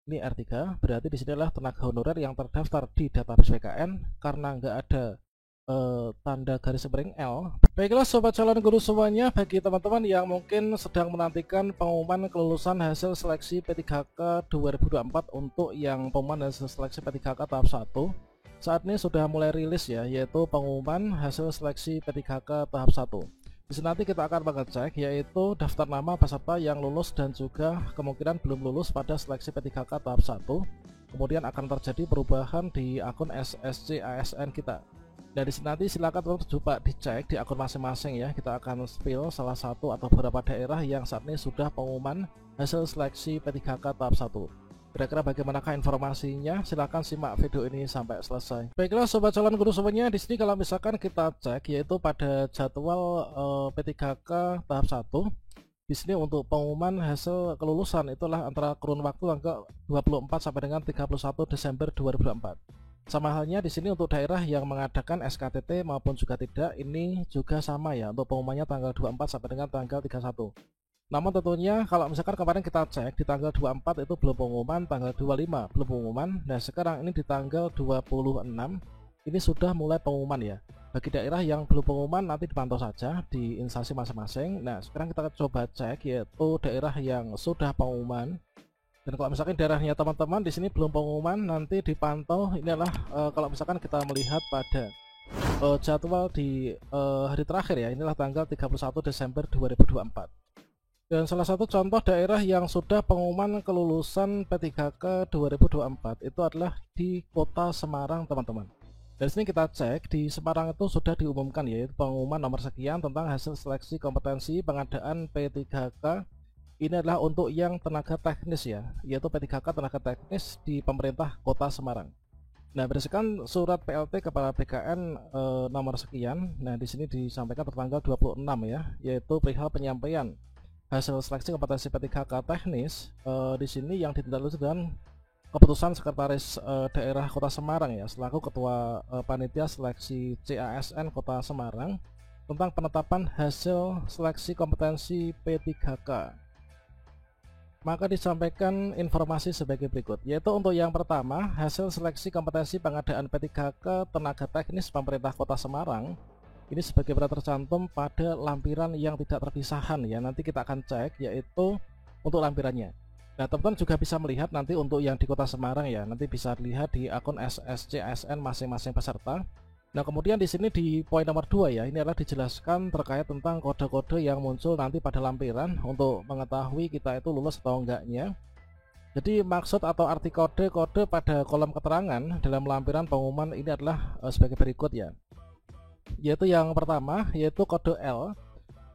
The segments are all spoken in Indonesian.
Ini R3, berarti di sini adalah tenaga honorer yang terdaftar di database PKN karena nggak ada tanda garis miring L. Baiklah sobat calon guru semuanya, bagi teman-teman yang mungkin sedang menantikan pengumuman kelulusan hasil seleksi P3K 2024 untuk yang pengumuman hasil seleksi P3K tahap 1, saat ini sudah mulai rilis ya, yaitu pengumuman hasil seleksi P3K tahap 1. Di sini nanti kita akan mengecek yaitu daftar nama peserta yang lulus dan juga kemungkinan belum lulus pada seleksi P3K tahap 1. Kemudian akan terjadi perubahan di akun SSC ASN kita. Dan di sini nanti silakan coba dicek di akun masing-masing ya. Kita akan spill salah satu atau beberapa daerah yang saat ini sudah pengumuman hasil seleksi P3K tahap 1. Kira-kira bagaimanakah informasinya? Silahkan simak video ini sampai selesai. Baiklah sobat calon guru semuanya, di sini kalau misalkan kita cek yaitu pada jadwal P3K tahap 1, di sini untuk pengumuman hasil kelulusan itulah antara kurun waktu tanggal 24 sampai dengan 31 Desember 2024. Sama halnya di sini untuk daerah yang mengadakan SKTT maupun juga tidak, ini juga sama ya, untuk pengumumannya tanggal 24 sampai dengan tanggal 31. Namun tentunya kalau misalkan kemarin kita cek di tanggal 24 itu belum pengumuman, tanggal 25 belum pengumuman, dan sekarang ini di tanggal 26 ini sudah mulai pengumuman ya. Bagi daerah yang belum pengumuman nanti dipantau saja di instansi masing-masing. Nah sekarang kita coba cek yaitu daerah yang sudah pengumuman. Dan kalau misalkan daerahnya teman-teman di sini belum pengumuman, nanti dipantau. Ini adalah kalau misalkan kita melihat pada jadwal di hari terakhir ya, inilah tanggal 31 Desember 2024. Dan salah satu contoh daerah yang sudah pengumuman kelulusan P3K 2024 itu adalah di kota Semarang teman-teman. Dari sini kita cek di Semarang itu sudah diumumkan yaitu pengumuman nomor sekian tentang hasil seleksi kompetensi pengadaan P3K. Ini adalah untuk yang tenaga teknis ya, yaitu P3K tenaga teknis di pemerintah kota Semarang. Nah berdasarkan surat PLT Kepala BKN nomor sekian, nah di sini disampaikan tertanggal 26 ya, yaitu perihal penyampaian hasil seleksi kompetensi P3K teknis. Di sini yang ditindaklanjuti dengan keputusan Sekretaris Daerah Kota Semarang ya, selaku Ketua Panitia Seleksi CASN Kota Semarang tentang penetapan hasil seleksi kompetensi P3K. Maka disampaikan informasi sebagai berikut, yaitu untuk yang pertama hasil seleksi kompetensi pengadaan P3K tenaga teknis pemerintah Kota Semarang. Ini sebagaimana tercantum pada lampiran yang tidak terpisahan ya, nanti kita akan cek yaitu untuk lampirannya. Nah teman-teman juga bisa melihat nanti untuk yang di kota Semarang ya, nanti bisa dilihat di akun SSCASN masing-masing peserta. Nah kemudian di sini di poin nomor 2 ya, ini adalah dijelaskan terkait tentang kode-kode yang muncul nanti pada lampiran untuk mengetahui kita itu lulus atau enggaknya. Jadi maksud atau arti kode-kode pada kolom keterangan dalam lampiran pengumuman ini adalah sebagai berikut ya. Yaitu yang pertama yaitu kode L.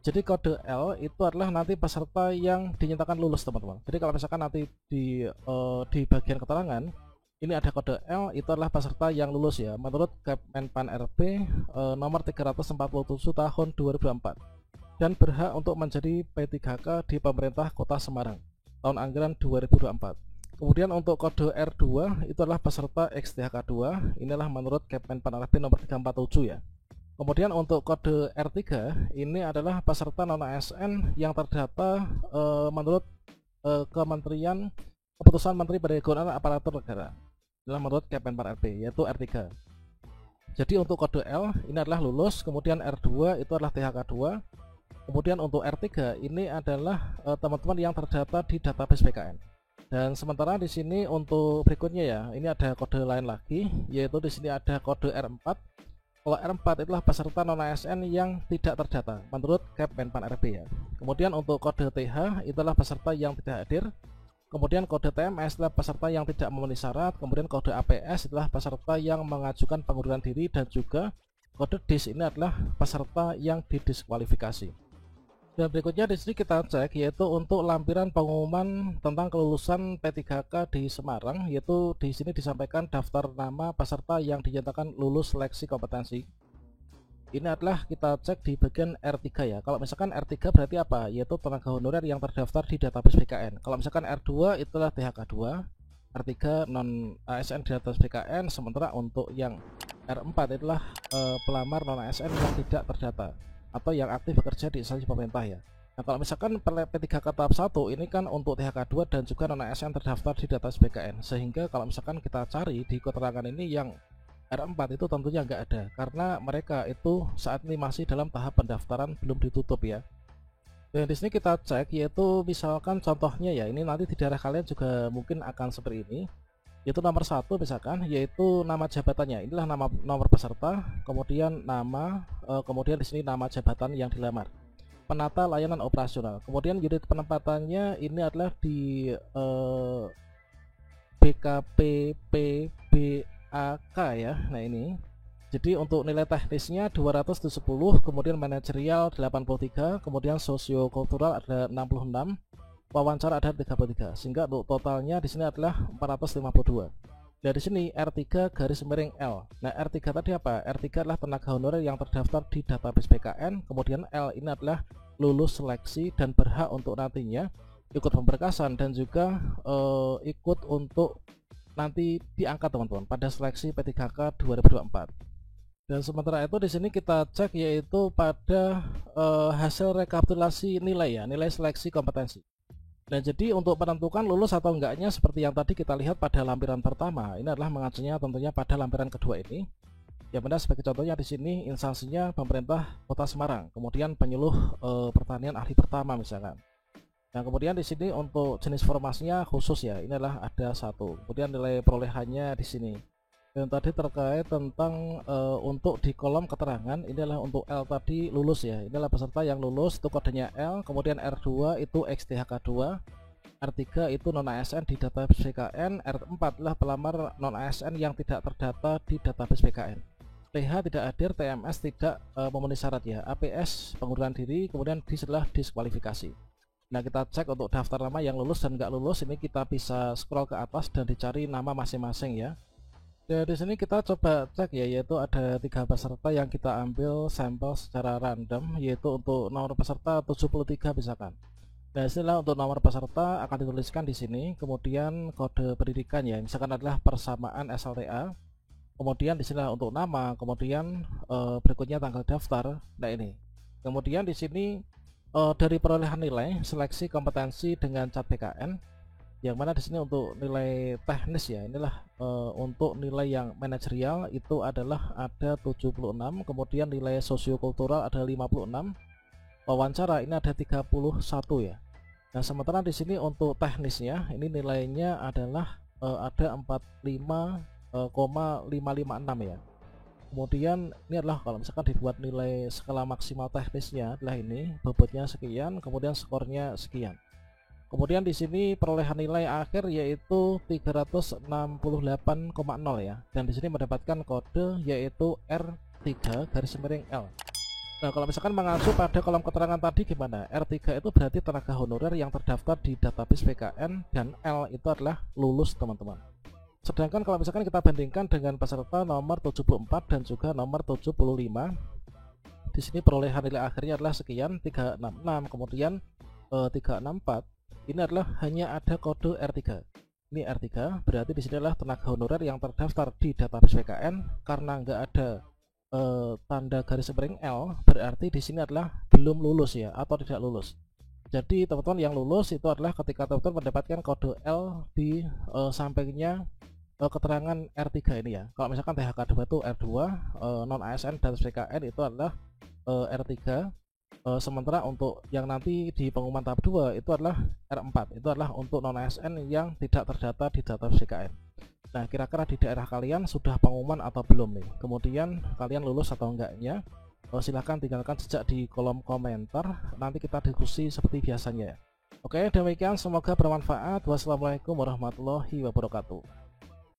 Jadi kode L itu adalah nanti peserta yang dinyatakan lulus teman-teman. Jadi kalau misalkan nanti di bagian keterangan ini ada kode L, itu adalah peserta yang lulus ya menurut Kemenpan RB nomor 347 tahun 2024 dan berhak untuk menjadi P3K di pemerintah Kota Semarang tahun anggaran 2024. Kemudian untuk kode R2 itu adalah peserta XTHK2, inilah menurut Kemenpan RB nomor 347 ya. Kemudian untuk kode R3 ini adalah peserta non ASN yang terdata menurut Kementerian Keputusan Menteri Perekonomian Aparatur Negara, adalah menurut Kemenpan RB yaitu R3. Jadi untuk kode L ini adalah lulus, kemudian R2 itu adalah THK2, kemudian untuk R3 ini adalah teman-teman yang terdata di database PKN. Dan sementara di sini untuk berikutnya ya, ini ada kode lain lagi yaitu di sini ada kode R4. Kalau R4 itulah peserta non ASN yang tidak terdata menurut Kemenpan RB ya. Kemudian untuk kode TH itulah peserta yang tidak hadir. Kemudian kode TMS adalah peserta yang tidak memenuhi syarat. Kemudian kode APS adalah peserta yang mengajukan pengunduran diri, dan juga kode DIS ini adalah peserta yang didiskualifikasi. Dan berikutnya di sini kita cek yaitu untuk lampiran pengumuman tentang kelulusan P3K di Semarang, yaitu di sini disampaikan daftar nama peserta yang dinyatakan lulus seleksi kompetensi. Ini adalah kita cek di bagian R3 ya. Kalau misalkan R3 berarti apa? Yaitu tenaga honorer yang terdaftar di database BKN. Kalau misalkan R2 itulah THK2, R3 non ASN di database BKN, sementara untuk yang R4 itulah pelamar non ASN yang tidak terdata atau yang aktif bekerja di instansi pemerintah ya. Nah, kalau misalkan P3K tahap 1 ini kan untuk THK2 dan juga non ASN terdaftar di database BKN, sehingga kalau misalkan kita cari di keterangan ini yang R4 itu tentunya nggak ada, karena mereka itu saat ini masih dalam tahap pendaftaran, belum ditutup ya. Dan di sini kita cek, yaitu misalkan contohnya ya, ini nanti di daerah kalian juga mungkin akan seperti ini, yaitu nomor 1 misalkan, yaitu nama jabatannya, inilah nomor peserta, kemudian nama, kemudian di sini nama jabatan yang dilamar, penata layanan operasional, kemudian unit penempatannya ini adalah di BKPPBAK ya. Nah ini, jadi untuk nilai teknisnya 270, kemudian manajerial 83, kemudian sosiokultural ada 66, wawancara ada 33, sehingga untuk totalnya di sini adalah 452. Dari sini R3 garis miring L. Nah R3 tadi apa? R3 adalah tenaga honorer yang terdaftar di database BKN, kemudian L ini adalah lulus seleksi dan berhak untuk nantinya ikut pemberkasan dan juga ikut untuk nanti diangkat teman-teman pada seleksi P3K 2024. Dan sementara itu di sini kita cek yaitu pada hasil rekapitulasi nilai ya, nilai seleksi kompetensi. Nah jadi untuk menentukan lulus atau enggaknya seperti yang tadi kita lihat pada lampiran pertama, ini adalah mengacunya tentunya pada lampiran kedua ini. Yang benar sebagai contohnya di sini instansinya pemerintah Kota Semarang, kemudian penyuluh pertanian ahli pertama misalkan. Nah kemudian di sini untuk jenis formasinya khusus ya, ini adalah ada 1. Kemudian nilai perolehannya di sini. Dan tadi terkait tentang untuk di kolom keterangan, ini adalah untuk L tadi lulus ya, ini adalah peserta yang lulus, itu kodenya L. Kemudian R2 itu XTHK2, R3 itu non ASN di database BKN, R4 adalah pelamar non ASN yang tidak terdata di database BKN. TH tidak hadir, TMS tidak memenuhi syarat ya, APS pengunduran diri, kemudian adalah diskualifikasi. Nah kita cek untuk daftar nama yang lulus dan nggak lulus, ini kita bisa scroll ke atas dan dicari nama masing-masing ya. Dan di sini kita coba cek ya, yaitu ada 3 peserta yang kita ambil sampel secara random, yaitu untuk nomor peserta 73 misalkan. Nah istilah untuk nomor peserta akan dituliskan di sini, kemudian kode pendidikan ya, misalkan adalah persamaan SLTA. Kemudian di sini untuk nama, kemudian berikutnya tanggal daftar. Nah ini. Kemudian di sini dari perolehan nilai seleksi kompetensi dengan cat BKN. Yang mana di sini untuk nilai teknis ya, inilah untuk nilai yang manajerial itu adalah ada 76, kemudian nilai sosiokultural ada 56, wawancara ini ada 31 ya. Nah sementara di sini untuk teknisnya ini nilainya adalah ada 45,556 ya. Kemudian ini adalah kalau misalkan dibuat nilai skala maksimal teknisnya adalah ini, bobotnya sekian, kemudian skornya sekian. Kemudian di sini perolehan nilai akhir yaitu 368,0 ya, dan di sini mendapatkan kode yaitu R3 garis miring L. Nah kalau misalkan mengacu pada kolom keterangan tadi gimana? R3 itu berarti tenaga honorer yang terdaftar di database BKN, dan L itu adalah lulus teman-teman. Sedangkan kalau misalkan kita bandingkan dengan peserta nomor 74 dan juga nomor 75, di sini perolehan nilai akhirnya adalah sekian 366, kemudian 364. Ini adalah hanya ada kode R3. Ini R3 berarti di sini adalah tenaga honorer yang terdaftar di database BKN, karena nggak ada tanda garis miring L, berarti di sini adalah belum lulus ya, atau tidak lulus. Jadi teman-teman yang lulus itu adalah ketika teman-teman mendapatkan kode L di sampingnya keterangan R3 ini ya. Kalau misalkan THK2 itu R2, non ASN dan BKN itu adalah R3. Sementara untuk yang nanti di pengumuman tahap 2 itu adalah R4, itu adalah untuk non ASN yang tidak terdata di data BKN. Nah kira-kira di daerah kalian sudah pengumuman atau belum nih, kemudian kalian lulus atau enggaknya, silahkan tinggalkan jejak di kolom komentar, nanti kita diskusi seperti biasanya ya. Oke, demikian, semoga bermanfaat. Wassalamualaikum warahmatullahi wabarakatuh.